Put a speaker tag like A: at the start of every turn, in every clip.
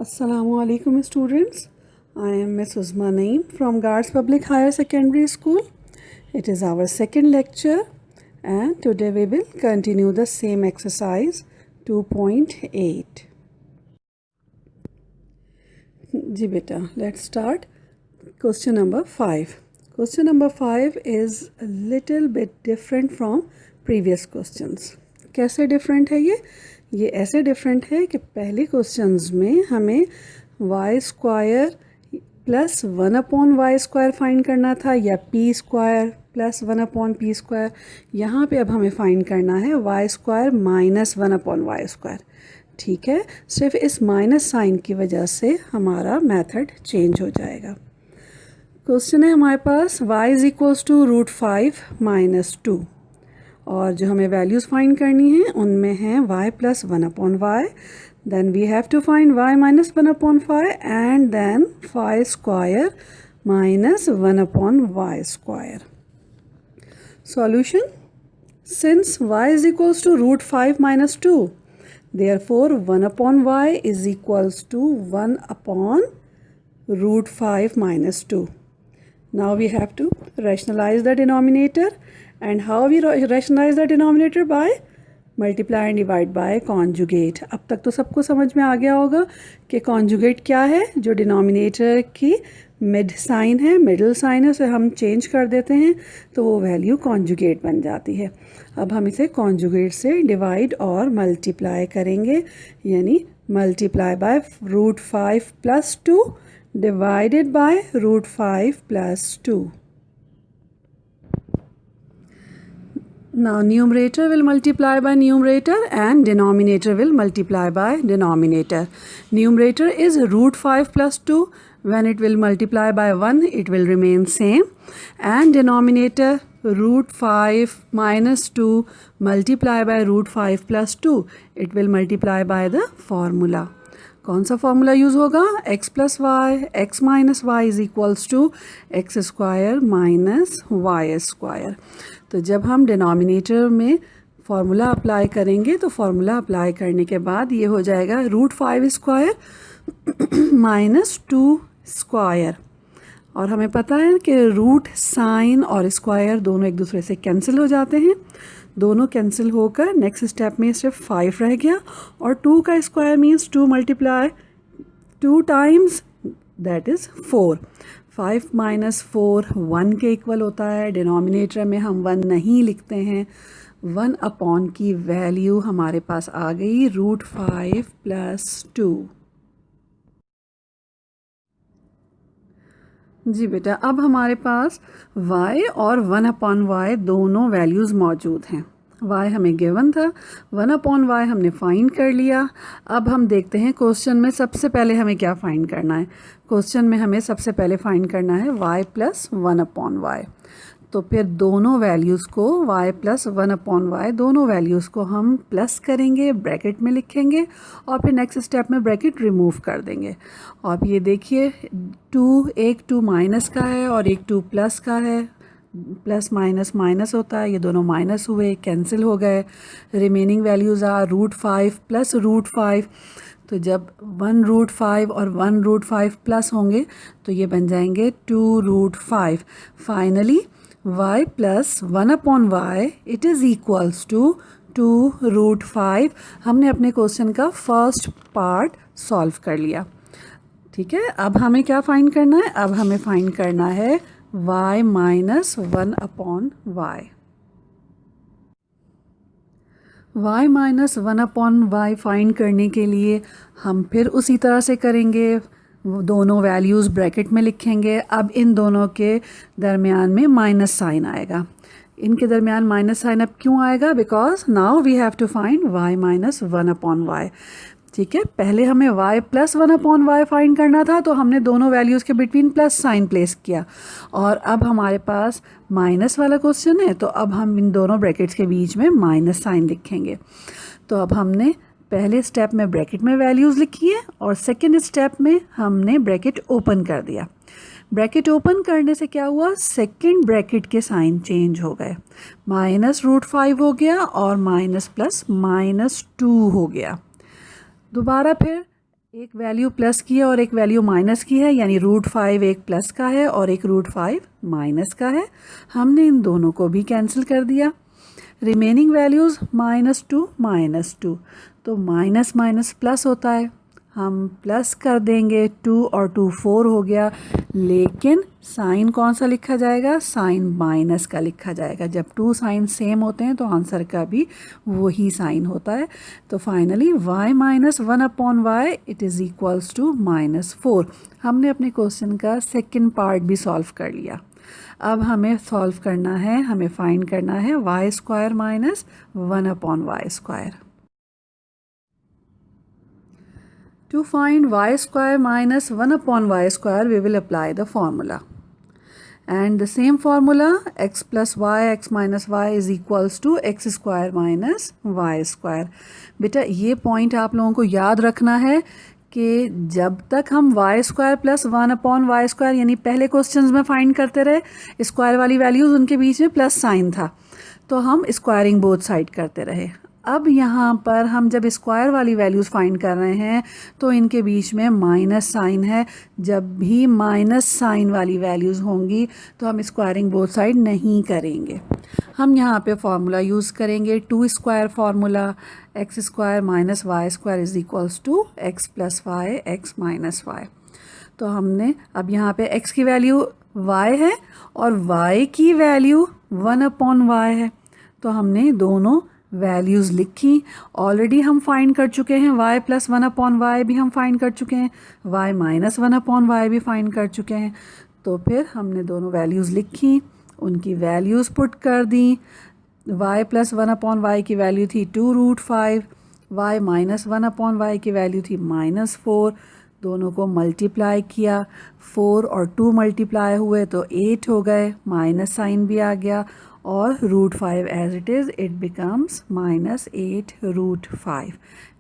A: Assalamu alaikum students. I am Ms. Uzma Naeem from Guards Public Higher Secondary School. It is our second lecture and today we will continue the same exercise 2.8. जी बेटा, let's start question number 5. Question number 5 is a little bit different from previous questions. कैसे different है ये ऐसे different है कि पहले questions में हमें Y square plus 1/y² find करना था या p² प्लस 1/p²। यहाँ पे अब हमें फाइंड करना है y² माइनस 1/y²। ठीक है, सिर्फ इस माइनस साइन की वजह से हमारा मेथड चेंज हो जाएगा। क्वेश्चन है हमारे पास y = √5 - 2 और जो हमें वैल्यूज़ फाइंड करनी है उनमें है y + 1/y, then we have to find y - 1/5 and then y² - 1/y²। Solution, since y = √5 - 2, therefore 1/y is equals to 1/√5 - 2. Now we have to rationalize the denominator. And how we rationalize the denominator? By multiply and divide by conjugate. अब तक तो सबको समझ में आ गया होगा कि conjugate क्या है। जो denominator की मिड साइन है, मिडल साइन है, उसे हम चेंज कर देते हैं तो वो वैल्यू conjugate बन जाती है। अब हम इसे conjugate से डिवाइड और मल्टीप्लाई करेंगे, यानी multiply by √5 + 2 divided by √5 + 2. Now numerator will multiply by numerator and denominator will multiply by denominator. Numerator is √5 + 2. When it will multiply by 1, it will remain same. And denominator √5 - 2 multiply by √5 + 2. It will multiply by the formula. कौन सा formula use होगा? x + y, x - y is equals to x² - y²। तो जब हम denominator में formula apply करेंगे तो formula apply करने के बाद ये हो जाएगा √5² - 2²। और हमें पता है कि रूट साइन और स्क्वायर दोनों एक दूसरे से कैंसिल हो जाते हैं। दोनों कैंसिल होकर नेक्स्ट स्टेप में सिर्फ 5 रह गया और 2 का square means 2 × 2 times that is 4। 5 - 4 1 के इक्वल होता है। डिनोमिनेटर में हम 1 नहीं लिखते हैं। 1/, की वैल्यू हमारे पास आ गई √5 + 2। जी बेटा, अब हमारे पास y और 1/y दोनों वैल्यूज़ मौजूद हैं। y हमें गिवन था, 1/y हमने फाइंड कर लिया। अब हम देखते हैं क्वेश्चन में सबसे पहले हमें क्या फाइंड करना है। क्वेश्चन में हमें सबसे पहले फाइंड करना है y + 1/y। तो फिर दोनों वैल्यूज़ को y + 1/y दोनों वैल्यूज़ को हम प्लस करेंगे, ब्रैकेट में लिखेंगे और फिर नेक्स्ट स्टेप में ब्रैकेट रिमूव कर देंगे। और ये देखिए एक 2 माइनस का है और एक 2 प्लस का है। प्लस माइनस माइनस होता है, ये दोनों माइनस हुए, कैंसिल हो गए। Remaining values are √5 + √5। तो जब 1√5 और 1√5 प्लस होंगे तो ये बन जाएंगे 2√5। Finally y + 1/y it is equals to 2√5। हमने अपने क्वेश्चन का फर्स्ट पार्ट सॉल्व कर लिया। ठीक है, अब हमें क्या फाइंड करना है? अब हमें फाइंड करना है y - 1/y। y - 1/y find करने के लिए हम फिर उसी तरह से करेंगे। दोनों वैल्यूज़ ब्रैकेट में लिखेंगे। अब इन दोनों के दरमियान में माइनस साइन आएगा। इनके दरमियान माइनस साइन अब क्यों आएगा? Because now we have to find y - 1/y। ठीक है, पहले हमें y + 1/y फाइंड करना था तो हमने दोनों वैल्यूज़ के बिटवीन प्लस साइन प्लेस किया। और अब हमारे पास माइनस वाला क्वेश्चन है तो अब हम इन दोनों ब्रैकेट्स के बीच में माइनस साइन लिखेंगे। तो अब हमने पहले स्टेप में ब्रैकेट में वैल्यूज़ लिखी है और सेकेंड स्टेप में हमने ब्रैकेट ओपन कर दिया। ब्रैकेट ओपन करने से क्या हुआ? सेकेंड ब्रैकेट के साइन चेंज हो गए। -√5 हो गया और माइनस प्लस -2 हो गया। दोबारा फिर एक वैल्यू प्लस की है और एक वैल्यू माइनस की है, यानी √5 एक प्लस का है और एक √5 माइनस का है। हमने इन दोनों को भी कैंसिल कर दिया। रिमेनिंग वैल्यूज़ -2 तो माइनस माइनस प्लस होता है, हम प्लस कर देंगे 2 और 2 4 हो गया, लेकिन साइन कौन सा लिखा जाएगा? साइन माइनस का लिखा जाएगा। जब 2 साइन सेम होते हैं तो आंसर का भी वही साइन होता है। तो finally y - 1/y it is equals to -4। हमने अपने क्वेश्चन का सेकंड पार्ट भी सॉल्व कर लिया। अब हमें सॉल्व करना है, हमें फाइंड करना है y² - 1/y²। To find y² - 1/y², we will apply the formula. And the same formula, x plus y, x minus y is equals to x² minus y²। बेटा ये पॉइंट आप लोगों को याद रखना है कि जब तक हम y² प्लस 1/y² यानी पहले क्वेश्चंस में फाइंड करते रहे, स्क्वायर वाली वैल्यूज़ उनके बीच में प्लस साइन था, तो हम स्क्वायरिंग बोथ साइड करते रहे। अब यहाँ पर हम जब स्क्वायर वाली वैल्यूज़ फाइंड कर रहे हैं तो इनके बीच में माइनस साइन है। जब भी माइनस साइन वाली वैल्यूज़ होंगी तो हम स्क्वायरिंग बोथ साइड नहीं करेंगे। हम यहाँ पे फॉर्मूला यूज़ करेंगे 2 square formula, x² - y² is equals to x plus y x minus y. तो हमने अब यहाँ पे x की वैल्यू y है और y की वैल्यू 1/y है, तो हमने दोनों वैल्यूज़ लिखी। ऑलरेडी हम फाइंड कर चुके हैं y प्लस 1/y भी हम फाइंड कर चुके हैं, y माइनस 1/y भी फाइंड कर चुके हैं। तो फिर हमने दोनों वैल्यूज़ लिखी, उनकी वैल्यूज़ पुट कर दी। y प्लस 1/y की वैल्यू थी 2√5, y माइनस 1/y की वैल्यू थी -4। दोनों को मल्टीप्लाई किया, 4 और 2 मल्टीप्लाई हुए तो 8 हो गए, माइनस साइन भी आ गया, और √5 as it is it becomes -8√5।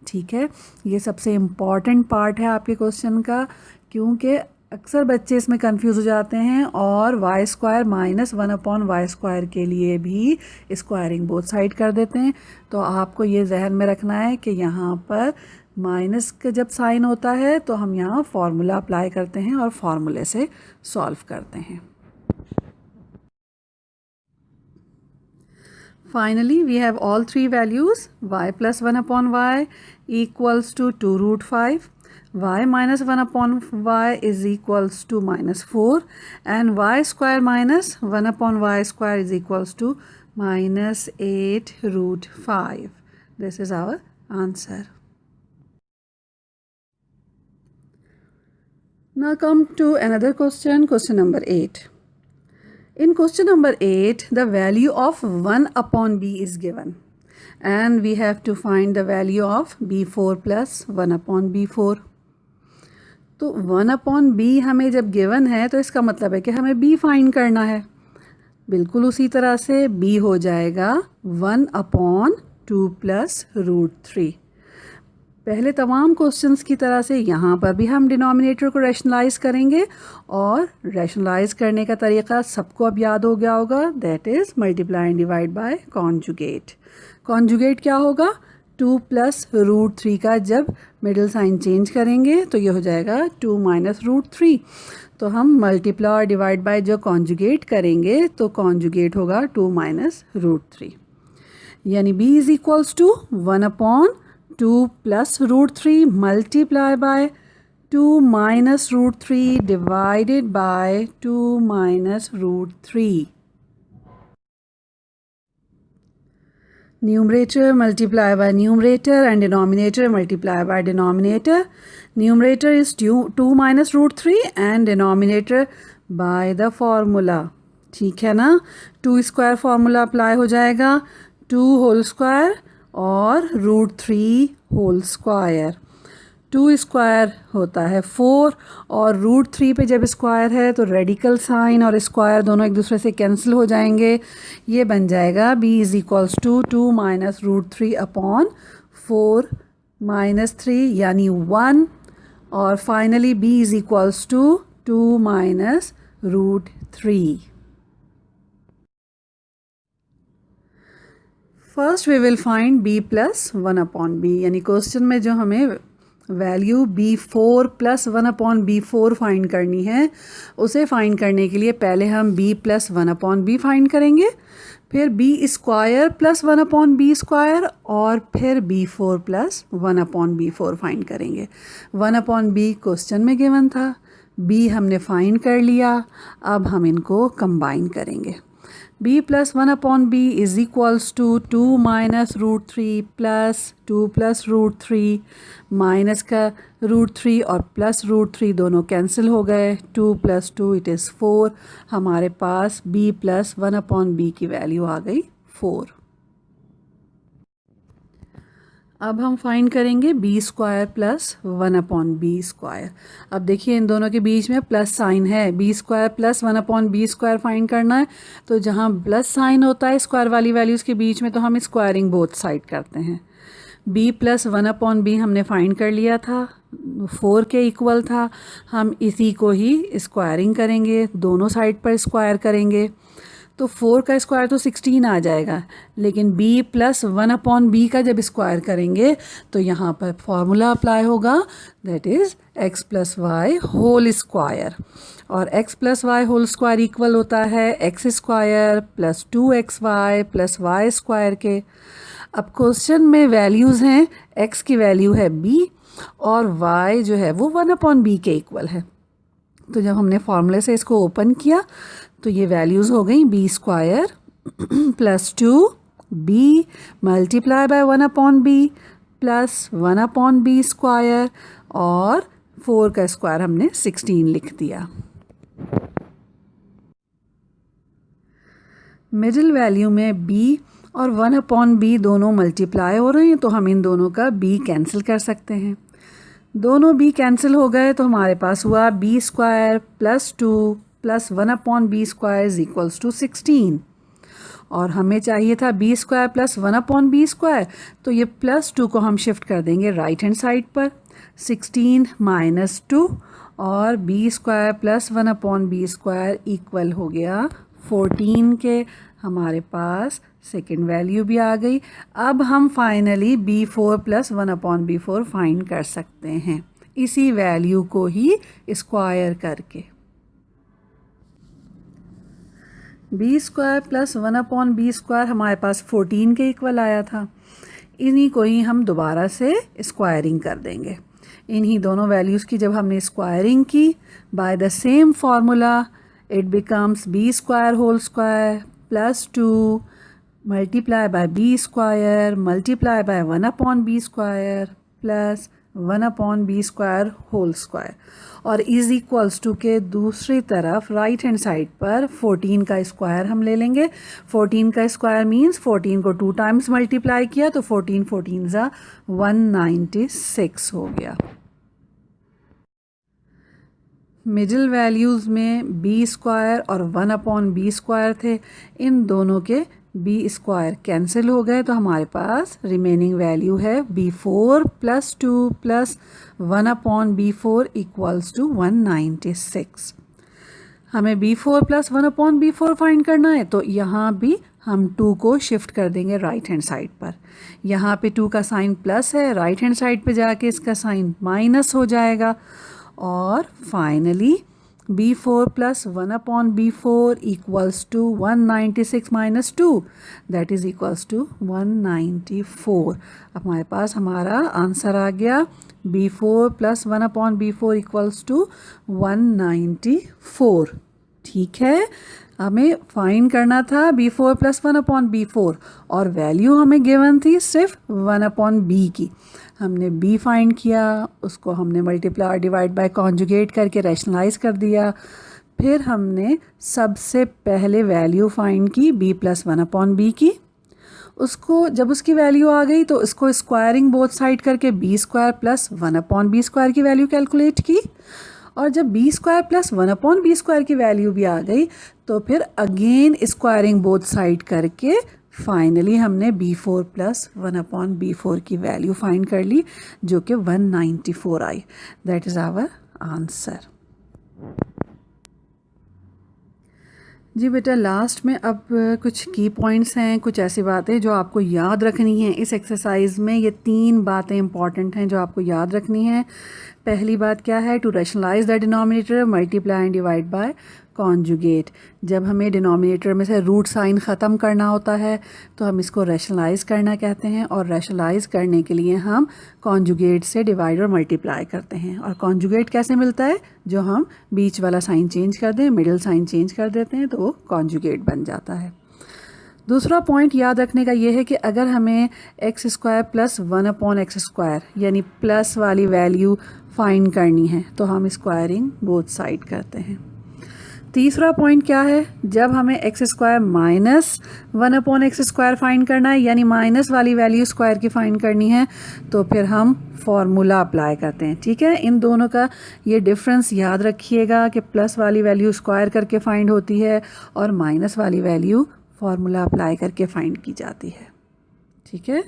A: ठीक है, ये सबसे इम्पॉर्टेंट पार्ट है आपके क्वेश्चन का, क्योंकि अक्सर बच्चे इसमें कंफ्यूज हो जाते हैं और y² - 1/y² के लिए भी स्क्वायरिंग बोथ साइड कर देते हैं। तो आपको ये जहन में रखना है कि यहाँ पर माइनस का जब साइन होता है तो हम यहाँ फार्मूला अप्लाई करते हैं और फार्मूले से सॉल्व करते हैं। Finally, we have all three values. Y plus 1/y equals to 2√5. Y minus 1/y is equals to -4. And y² minus 1/y² is equals to -8√5. This is our answer. Now come to another question, question number 8. In question number 8, the value of 1/b is given and we have to find the value of b4 plus 1/b4. तो 1/b हमें जब given है तो इसका मतलब है कि हमें b फाइंड करना है। बिल्कुल उसी तरह से b हो जाएगा 1/2 प्लस √3। पहले तमाम क्वेश्चंस की तरह से यहाँ पर भी हम डिनोमिनेटर को रैशनलाइज करेंगे, और रैशनलाइज करने का तरीका सबको अब याद हो गया होगा, that is multiply and divide by conjugate. Conjugate क्या होगा? 2 प्लस √3 का जब मिडिल साइन चेंज करेंगे तो ये हो जाएगा 2 माइनस √3। तो हम मल्टीप्लाई और डिवाइड बाय जो कॉन्जुगेट करेंगे तो कॉन्जुगेट होगा 2 माइनस √3, यानी b is equals to 1/2 plus √3 multiply by 2 minus √3 divided by 2 minus √3. Numerator multiply by numerator and denominator multiply by denominator. Numerator is 2 minus √3 and denominator by the formula. ठीक है ना? 2 square formula apply हो जाएगा, 2 whole square और √3 whole square. 2 square होता है 4 और √3 पे जब स्क्वायर है तो रेडिकल साइन और स्क्वायर दोनों एक दूसरे से कैंसिल हो जाएंगे। ये बन जाएगा b is equals to 2 minus √3/4 -3 यानी 1, और finally b is equals to 2 minus √3। First we will find b plus 1/b, यानी क्वेश्चन में जो हमें value b4 plus 1/b4 find करनी है। उसे फाइंड करने के लिए पहले हम b प्लस 1/b फाइंड करेंगे, फिर b square plus 1/b square और फिर b4 प्लस 1/b4 फाइंड करेंगे। 1/b क्वेश्चन में गिवन था, b हमने फाइंड कर लिया, अब हम इनको कंबाइन करेंगे। b plus 1/b is equals to 2 minus root 3 plus 2 plus root 3, minus का रूट 3 और प्लस रूट 3 दोनों कैंसिल हो गए, 2 प्लस 2 इट इज़ 4। हमारे पास b प्लस 1/b की वैल्यू आ गई 4। अब हम फाइंड करेंगे b square plus 1/b square. अब देखिए इन दोनों के बीच में प्लस साइन है, b square plus 1/b square find करना है, तो जहाँ प्लस साइन होता है स्क्वायर वाली वैल्यूज़ के बीच में तो हम स्क्वायरिंग बोथ साइड करते हैं। b प्लस 1/b हमने फाइंड कर लिया था, 4 के इक्वल था, हम इसी को ही स्क्वायरिंग करेंगे, दोनों साइड पर स्क्वायर करेंगे, तो 4 का स्क्वायर तो 16 आ जाएगा, लेकिन b प्लस 1/b का जब स्क्वायर करेंगे तो यहाँ पर फॉर्मूला अप्लाई होगा, that is x plus y whole square, और x plus y whole square equal होता है x square plus 2xy plus y square के। अब क्वेश्चन में वैल्यूज़ हैं, x की वैल्यू है b और y जो है वो 1/b के इक्वल है, तो जब हमने फॉर्मूले से इसको ओपन किया तो ये वैल्यूज़ हो गई b square plus 2b multiply by 1/b plus 1/b square और 4 का स्क्वायर हमने 16 लिख दिया। मिडिल वैल्यू में b और 1/b दोनों मल्टीप्लाई हो रहे हैं, तो हम इन दोनों का b कैंसिल कर सकते हैं। दोनों b कैंसिल हो गए तो हमारे पास हुआ b स्क्वायर प्लस 2 प्लस 1/b square is equals to 16, और हमें चाहिए था b square plus 1/b square, तो ये प्लस 2 को हम शिफ्ट कर देंगे राइट हैंड साइड पर, 16 माइनस 2 और b square plus 1/b square equal हो गया 14 के। हमारे पास सेकेंड वैल्यू भी आ गई। अब हम finally b4 plus 1/b4 find कर सकते हैं इसी वैल्यू को ही स्क्वायर करके। b square plus 1/b square हमारे पास 14 के इक्वल आया था, इन्हीं को ही हम दोबारा से स्क्वायरिंग कर देंगे। इन्हीं दोनों वैल्यूज़ की जब हमने स्क्वायरिंग की by the same formula, it becomes b square whole square plus 2 multiply by b square multiply by 1/b square plus 1/b square whole square, और इज इक्वल्स टू के दूसरी तरफ राइट हैंड साइड पर 14 का square हम ले लेंगे। 14 का स्क्वायर मीन्स 14 को 2 टाइम्स मल्टीप्लाई किया तो 14 14 ज़ा 196 हो गया। मिडिल वैल्यूज़ में b स्क्वायर और 1/b स्क्वायर थे, इन दोनों के b स्क्वायर कैंसिल हो गए, तो हमारे पास रिमेनिंग वैल्यू है b4 plus 2 plus 1/b4 equals to 196। हमें b4 प्लस 1/b4 फाइंड करना है, तो यहाँ भी हम 2 को शिफ्ट कर देंगे राइट हैंड साइड पर। यहाँ पे 2 का साइन प्लस है, राइट हैंड साइड पे जाके इसका साइन माइनस हो जाएगा, और finally b4 plus 1/b4 equals to 196 minus 2, that is equals to 194। हमारे पास हमारा आंसर आ गया b4 plus 1/b4 equals to 194। ठीक है, हमें फाइंड करना था b4 प्लस 1/b4 और वैल्यू हमें गिवन थी सिर्फ 1/b की। हमने b फाइंड किया, उसको हमने मल्टीप्लाई डिवाइड बाय कॉन्जुगेट करके रैशनलाइज कर दिया, फिर हमने सबसे पहले वैल्यू फाइंड की b प्लस 1/b की। उसको जब उसकी वैल्यू आ गई तो इसको स्क्वायरिंग बोथ साइड करके b square plus 1/b square की वैल्यू कैलकुलेट की, और जब b square plus 1/b square की वैल्यू भी आ गई तो फिर अगेन स्क्वायरिंग बोथ साइड करके फाइनली हमने b4 प्लस 1/b4 की वैल्यू फाइंड कर ली, जो कि 194 आई। That is our answer. जी बेटा, लास्ट में अब कुछ की पॉइंट्स हैं, कुछ ऐसी बातें जो आपको याद रखनी है इस एक्सरसाइज में। ये 3 बातें इंपॉर्टेंट हैं जो आपको याद रखनी है। पहली बात क्या है? To rationalise the denominator multiply and divide by conjugate. जब हमें डिनोमिनेटर में से रूट साइन ख़त्म करना होता है तो हम इसको रैशनलाइज करना कहते हैं, और रैशनलाइज करने के लिए हम कॉन्जुगेट से डिवाइड और मल्टीप्लाई करते हैं। और कॉन्जुगेट कैसे मिलता है? जो हम बीच वाला साइन चेंज कर दें, मिडिल साइन चेंज कर देते हैं तो वो कॉन्जुगेट बन जाता है। दूसरा पॉइंट याद रखने का ये है कि अगर हमें एक्स स्क्वायर प्लस 1/x² यानी प्लस वाली वैल्यू फाइंड करनी है तो हम स्क्वायरिंग बोथ साइड करते हैं। तीसरा पॉइंट क्या है? जब हमें x² माइनस 1/x² फाइंड करना है यानी माइनस वाली वैल्यू स्क्वायर की फाइंड करनी है तो फिर हम फॉर्मूला अप्लाई करते हैं। ठीक है, इन दोनों का ये डिफरेंस याद रखिएगा कि प्लस वाली वैल्यू स्क्वायर करके फाइंड होती है और माइनस वाली वैल्यू फार्मूला अप्लाई करके फाइंड की जाती है। ठीक है।